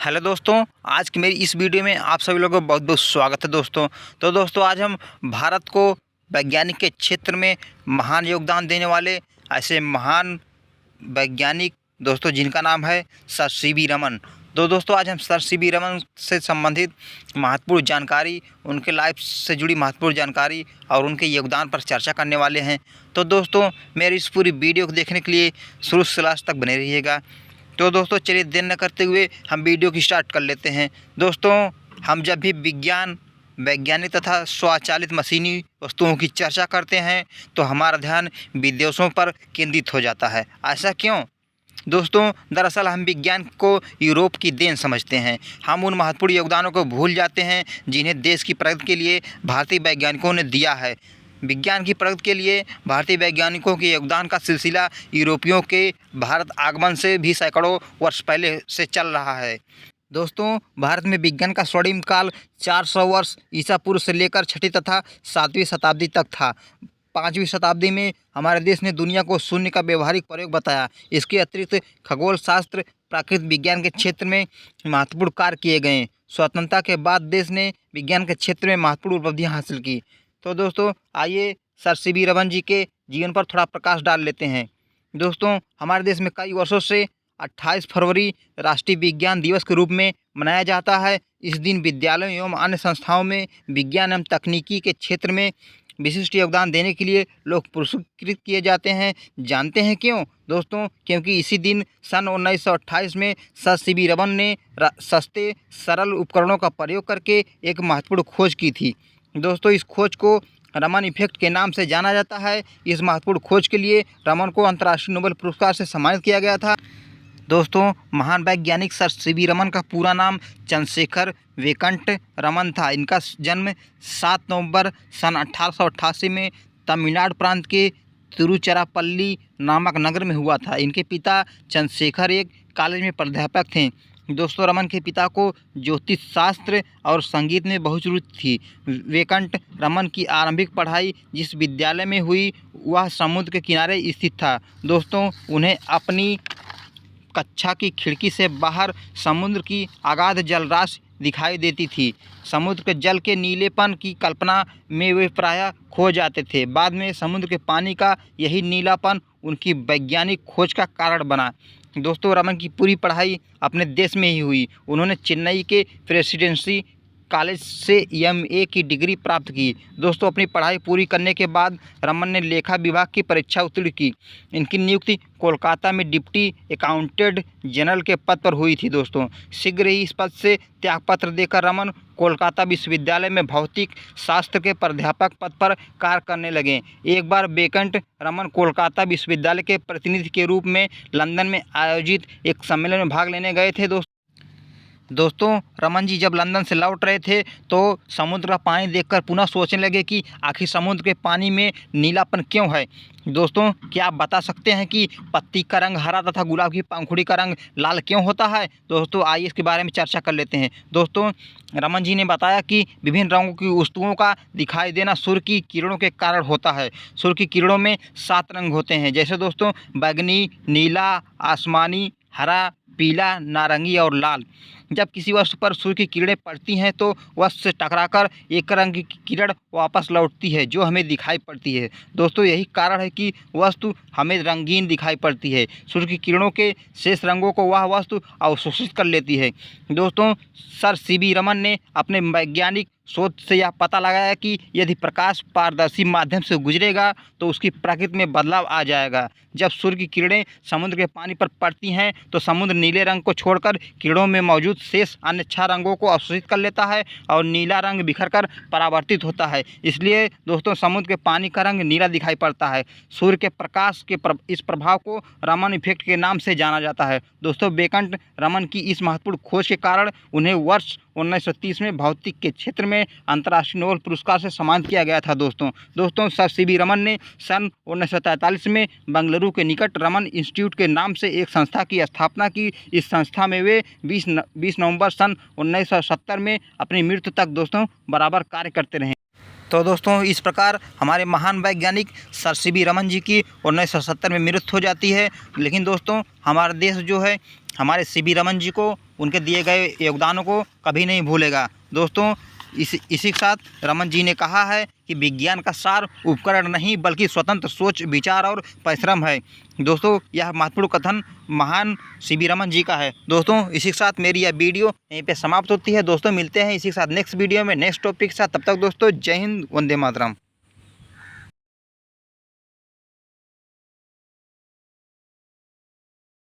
Hello दोस्तों, आज की मेरी इस वीडियो में आप सभी लोगों का बहुत बहुत स्वागत है दोस्तों। तो दोस्तों आज हम भारत को वैज्ञानिक के क्षेत्र में महान योगदान देने वाले ऐसे महान वैज्ञानिक दोस्तों जिनका नाम है सर सीवी रमन। तो दोस्तों आज हम सर सीवी रमन से संबंधित महत्वपूर्ण जानकारी, उनके लाइफ से जुड़ी महत्वपूर्ण जानकारी और उनके योगदान पर चर्चा करने वाले हैं। तो दोस्तों मेरी इस पूरी वीडियो को देखने के लिए शुरू से लास्ट तक बने रहिएगा। तो दोस्तों चलिए देर न करते हुए हम वीडियो की स्टार्ट कर लेते हैं। दोस्तों हम जब भी विज्ञान, वैज्ञानिक तथा स्वचालित मशीनी वस्तुओं की चर्चा करते हैं तो हमारा ध्यान विदेशों पर केंद्रित हो जाता है। ऐसा क्यों? दोस्तों दरअसल हम विज्ञान को यूरोप की देन समझते हैं। हम उन महत्वपूर्ण योगदानों को भूल जाते हैं जिन्हें देश की प्रगति के लिए भारतीय वैज्ञानिकों ने दिया है। विज्ञान की प्रगति के लिए भारतीय वैज्ञानिकों के योगदान का सिलसिला यूरोपियों के भारत आगमन से भी सैकड़ों वर्ष पहले से चल रहा है। दोस्तों भारत में विज्ञान का स्वर्णिम काल 400 वर्ष ईसा पूर्व से लेकर 6वीं तथा 7वीं शताब्दी तक था। 5वीं शताब्दी में हमारे देश ने दुनिया को शून्य का व्यवहारिक प्रयोग बताया। इसके अतिरिक्त खगोल शास्त्र, प्राकृतिक विज्ञान के क्षेत्र में महत्वपूर्ण कार्य किए गए। स्वतंत्रता के बाद देश ने विज्ञान के क्षेत्र में महत्वपूर्ण उपलब्धियाँ हासिल की। तो दोस्तों आइए सर सीवी रमन जी के जीवन पर थोड़ा प्रकाश डाल लेते हैं। दोस्तों हमारे देश में कई वर्षों से 28 फरवरी राष्ट्रीय विज्ञान दिवस के रूप में मनाया जाता है। इस दिन विद्यालयों एवं अन्य संस्थाओं में विज्ञान एवं तकनीकी के क्षेत्र में विशिष्ट योगदान देने के लिए लोग पुरस्कृत किए जाते हैं। जानते हैं क्यों? दोस्तों क्योंकि इसी दिन सन 1928 में सर सीवी रमन ने सस्ते सरल उपकरणों का प्रयोग करके एक महत्वपूर्ण खोज की थी। दोस्तों इस खोज को रमन इफेक्ट के नाम से जाना जाता है। इस महत्वपूर्ण खोज के लिए रमन को अंतर्राष्ट्रीय नोबेल पुरस्कार से सम्मानित किया गया था। दोस्तों महान वैज्ञानिक सर सीवी रमन का पूरा नाम चंद्रशेखर वेंकट रमन था। इनका जन्म 7 नवंबर सन 1888 में तमिलनाडु प्रांत के तिरुचिरापल्ली नामक नगर में हुआ था। इनके पिता चंद्रशेखर एक कॉलेज में प्राध्यापक थे। दोस्तों रमन के पिता को ज्योतिष शास्त्र और संगीत में बहुत रुचि थी। वेंकट रमन की आरंभिक पढ़ाई जिस विद्यालय में हुई वह समुद्र के किनारे स्थित था। दोस्तों उन्हें अपनी कक्षा की खिड़की से बाहर समुद्र की अगाध जलराशि दिखाई देती थी। समुद्र के जल के नीलेपन की कल्पना में वे प्रायः खो जाते थे। बाद में समुद्र के पानी का यही नीलापन उनकी वैज्ञानिक खोज का कारण बना। दोस्तों रमन की पूरी पढ़ाई अपने देश में ही हुई। उन्होंने चेन्नई के प्रेसिडेंसी कॉलेज से एमए की डिग्री प्राप्त की। दोस्तों अपनी पढ़ाई पूरी करने के बाद रमन ने लेखा विभाग की परीक्षा उत्तीर्ण की। इनकी नियुक्ति कोलकाता में डिप्टी अकाउंटेंट जनरल के पद पर हुई थी। दोस्तों शीघ्र ही इस पद से त्यागपत्र देकर रमन कोलकाता विश्वविद्यालय में भौतिक शास्त्र के प्राध्यापक पद पर कार्य करने लगे। एक बार वेंकट रमन कोलकाता विश्वविद्यालय के प्रतिनिधि के रूप में लंदन में आयोजित एक सम्मेलन में भाग लेने गए थे। दोस्तों रमन जी जब लंदन से लौट रहे थे तो समुद्र का पानी देखकर पुनः सोचने लगे कि आखिर समुद्र के पानी में नीलापन क्यों है। दोस्तों क्या आप बता सकते हैं कि पत्ती का रंग हरा तथा गुलाब की पंखुड़ी का रंग लाल क्यों होता है? दोस्तों आइए इसके बारे में चर्चा कर लेते हैं। दोस्तों रमन जी ने बताया कि विभिन्न रंगों की वस्तुओं का दिखाई देना सूर्य की किरणों के कारण होता है। सूर्य की किरणों में 7 रंग होते हैं, जैसे दोस्तों बैगनी, नीला, आसमानी, हरा, पीला, नारंगी और लाल। जब किसी वस्तु पर सूर्य की किरणें पड़ती हैं तो वस्तु से टकराकर एक रंग की किरण वापस लौटती है जो हमें दिखाई पड़ती है। दोस्तों यही कारण है कि वस्तु हमें रंगीन दिखाई पड़ती है। सूर्य की किरणों के शेष रंगों को वह वस्तु अवशोषित कर लेती है। दोस्तों सर सीवी रमन ने अपने वैज्ञानिक शोध से यह पता लगाया कि यदि प्रकाश पारदर्शी माध्यम से गुजरेगा तो उसकी प्रकृति में बदलाव आ जाएगा। जब सूर्य की किरणें समुद्र के पानी पर पड़ती हैं तो समुद्र नीले रंग को छोड़कर किरणों में मौजूद शेष अन्य 6 रंगों को अवशोषित कर लेता है और नीला रंग बिखरकर परावर्तित होता है। इसलिए दोस्तों समुद्र के पानी का रंग नीला दिखाई पड़ता है। सूर्य के प्रकाश के इस प्रभाव को रमन इफेक्ट के नाम से जाना जाता है। दोस्तों वेंकट रमन की इस महत्वपूर्ण खोज के कारण उन्हें वर्ष 1930 में भौतिक के क्षेत्र में अंतर्राष्ट्रीय नोबेल पुरस्कार से सम्मानित किया गया था। दोस्तों सर सीवी रमन ने सन 1943 में बेंगलुरु के निकट रमन इंस्टीट्यूट के नाम से एक संस्था की स्थापना की। इस संस्था में वे 20 नवंबर सन 1970 में अपनी मृत्यु तक दोस्तों बराबर कार्य करते रहे। तो दोस्तों इस प्रकार हमारे महान वैज्ञानिक सर सीवी रमन जी की 1970 में मृत्यु हो जाती है। लेकिन दोस्तों हमारा देश जो है हमारे सीवी रमन जी को, उनके दिए गए योगदानों को कभी नहीं भूलेगा। दोस्तों इसी के साथ रमन जी ने कहा है कि विज्ञान का सार उपकरण नहीं बल्कि स्वतंत्र सोच, विचार और परिश्रम है। दोस्तों यह महत्वपूर्ण कथन महान सीवी रमन जी का है। दोस्तों इसी के साथ मेरी यह वीडियो यहीं पे समाप्त होती है। दोस्तों मिलते हैं इसी के साथ नेक्स्ट वीडियो में नेक्स्ट टॉपिक के साथ। तब तक दोस्तों जय हिंद, वंदे मातरम।